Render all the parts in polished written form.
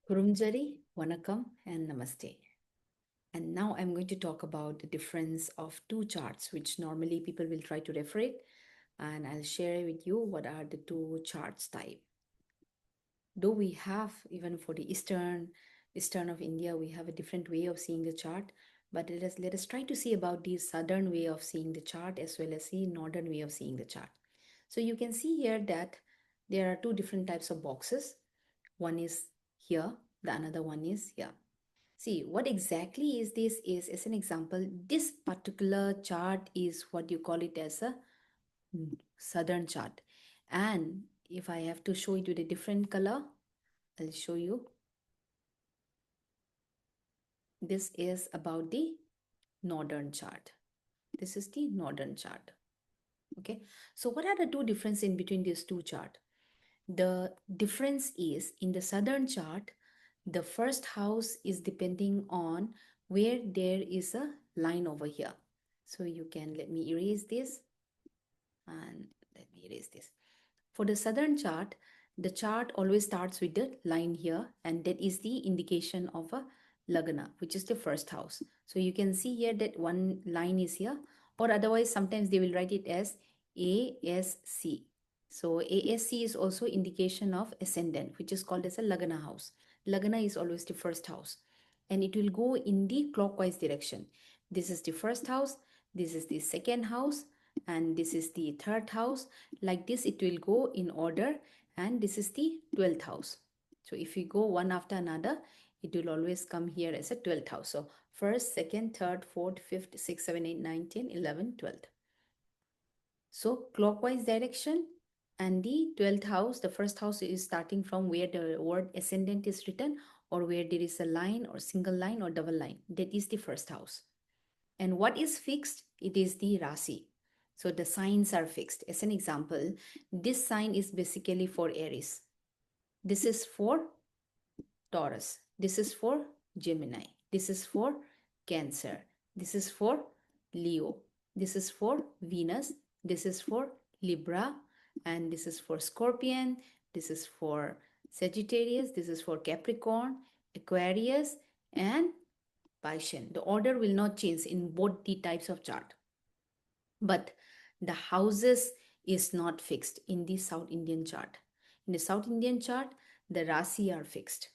Kurumjari, Vanakkam, and Namaste. And now I'm going to talk about the difference of two charts, which normally people will try to refer it. And I'll share with you what are the two charts type. Though we have, even for the eastern of India, we have a different way of seeing the chart. But let us try to see about the southern way of seeing the chart as well as the northern way of seeing the chart. So you can see here that there are two different types of boxes. One is here, the another one is here. See, what exactly is this is, as an example, this particular chart is what you call it as a southern chart. And if I have to show it with a different color, I'll show you. This is about the northern chart. This is the northern chart. Okay. So what are the two differences in between these two charts? The difference is in the southern chart, the first house is depending on where there is a line over here. So you can let me erase this and let me erase this. For the southern chart, the chart always starts with the line here, and that is the indication of a Lagna, which is the first house. So you can see here that one line is here, or otherwise sometimes they will write it as ASC. So ASC is also indication of ascendant, which is called as a Lagna house. Lagna is always the first house, and it will go in the clockwise direction. This is the first house, this is the second house, and this is the third house. Like this it will go in order, and this is the 12th house. So if we go one after another, it will always come here as a 12th house. So first, second, third, fourth, fifth, sixth, 7, 8, 9, 10, 11, 12th. So clockwise direction, and the 12th house, the first house is starting from where the word ascendant is written, or where there is a line or single line or double line. That is the first house. And what is fixed? It is the Rasi. So the signs are fixed. As an example, this sign is basically for Aries. This is for Taurus. This is for Gemini. This is for Cancer. This is for Leo. This is for Venus. This is for Libra. And this is for Scorpion. This is for Sagittarius. This is for Capricorn, Aquarius, and Piscean. The order will not change in both the types of chart. But the houses is not fixed in the South Indian chart. In the South Indian chart, the Rasi are fixed.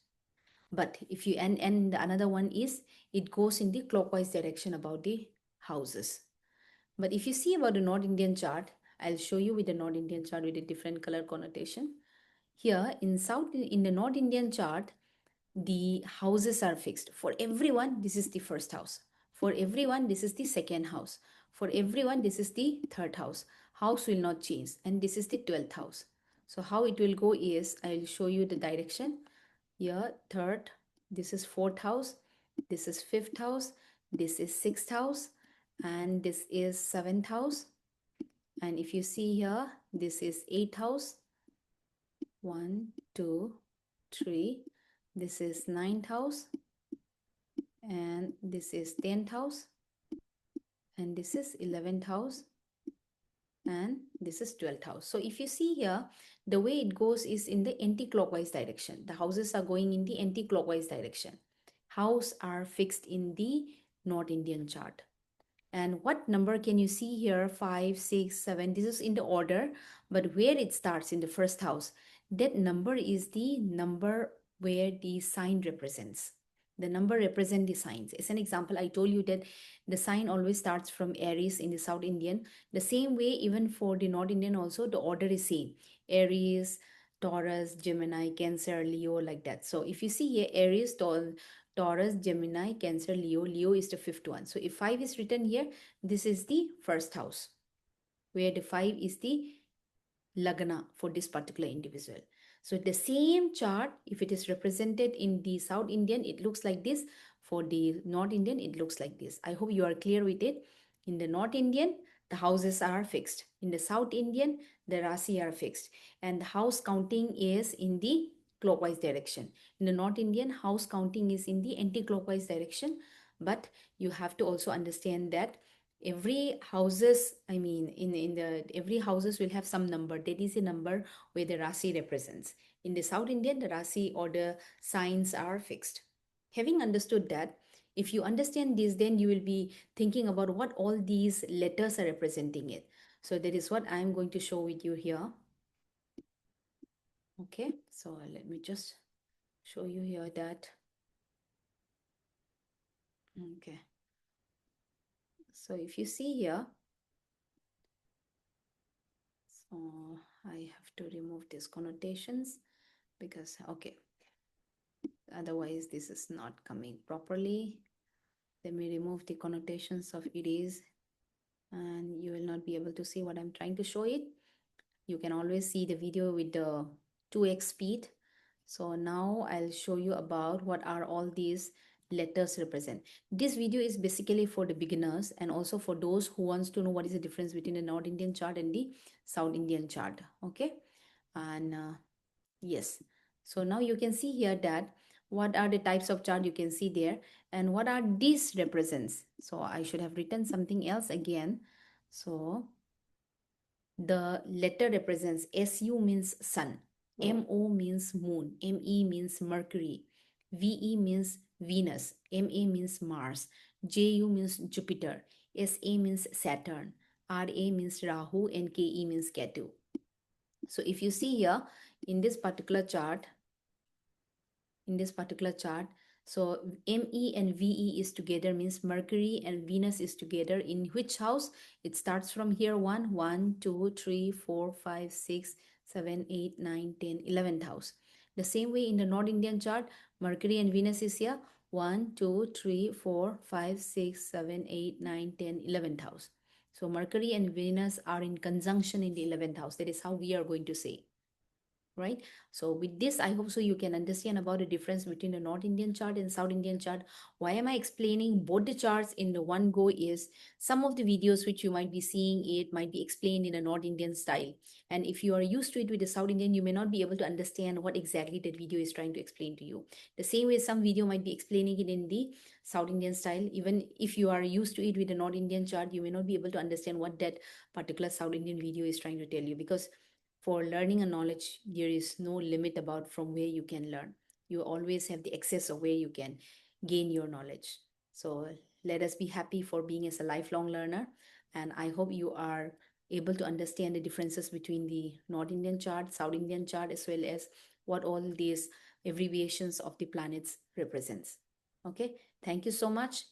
But if you and the another one is it goes in the clockwise direction about the houses. But if you see about the North Indian chart, I'll show you with the North Indian chart with a different color connotation. Here in the North Indian chart, the houses are fixed. For everyone, this is the first house. For everyone, this is the second house. For everyone, this is the third house. House will not change, and this is the 12th house. So how it will go is, I'll show you the direction. Here, third, this is fourth house, this is fifth house, this is sixth house, and this is seventh house. And if you see here, this is eighth house. 1, 2, 3. This is ninth house, and this is 10th house, and this is 11th house, and this is 12th house. So if you see here, the way it goes is in the anti-clockwise direction. The houses are going in the anti-clockwise direction. House are fixed in the North Indian chart. And what number can you see here? 5, 6, 7. This is in the order, but where it starts in the first house, that number is the number where the sign represents. The number represent the signs. As an example, I told you that the sign always starts from Aries in the South Indian. The same way, even for the North Indian also, the order is same. Aries, Taurus, Gemini, Cancer, Leo, like that. So if you see here, Aries, Taurus, Gemini, Cancer, Leo. Leo is the fifth one. So if 5 is written here, this is the first house, where the 5 is the Lagna for this particular individual. So the same chart, if it is represented in the South Indian, it looks like this. For the North Indian, it looks like this. I hope you are clear with it. In the North Indian, the houses are fixed. In the South Indian, the Rasi are fixed. And the house counting is in the clockwise direction. In the North Indian, house counting is in the anti-clockwise direction. But you have to also understand that every houses, I mean, in the every houses will have some number. That is a number where the Rasi represents. In the South Indian, the Rasi or the signs are fixed. Having understood that, if you understand this, then you will be thinking about what all these letters are representing it. So that is what I'm going to show with you here. Okay, so let me just show you here that. Okay, so if you see here, so I have to remove these connotations because, okay, otherwise this is not coming properly. Let me remove the connotations of it is, and you will not be able to see what I'm trying to show it. You can always see the video with the 2x speed. So now I'll show you about what are all these letters represent. This video is basically for the beginners and also for those who wants to know what is the difference between the North Indian chart and the South Indian chart. Okay, and yes, so now you can see here that what are the types of chart you can see there and what are these represents. So I should have written something else again. So the letter represents SU means sun, MO means moon, ME means Mercury, VE means Venus, MA means Mars, JU means Jupiter, SA means Saturn, RA means Rahu, and KE means Ketu. So if you see here in this particular chart, so ME and VE is together means Mercury and Venus is together in which house? It starts from here 1, 2, 3, 4, 5, 6, 7, 8, 9, 10, 11th house. The same way in the North Indian chart, Mercury and Venus is here 1, 2, 3, 4, 5, 6, 7, 8, 9, 10, 11th house. So Mercury and Venus are in conjunction in the 11th house. That is how we are going to say, right? So with this, I hope so you can understand about the difference between the North Indian chart and South Indian chart. Why am I explaining both the charts in the one go is some of the videos which you might be seeing it might be explained in a North Indian style, and if you are used to it with the South Indian, you may not be able to understand what exactly that video is trying to explain to you. The same way some video might be explaining it in the South Indian style. Even if you are used to it with the North Indian chart, you may not be able to understand what that particular South Indian video is trying to tell you, because for learning a knowledge, there is no limit about from where you can learn. You always have the access of where you can gain your knowledge. So let us be happy for being as a lifelong learner. And I hope you are able to understand the differences between the North Indian chart, South Indian chart, as well as what all these abbreviations of the planets represents. Okay, thank you so much.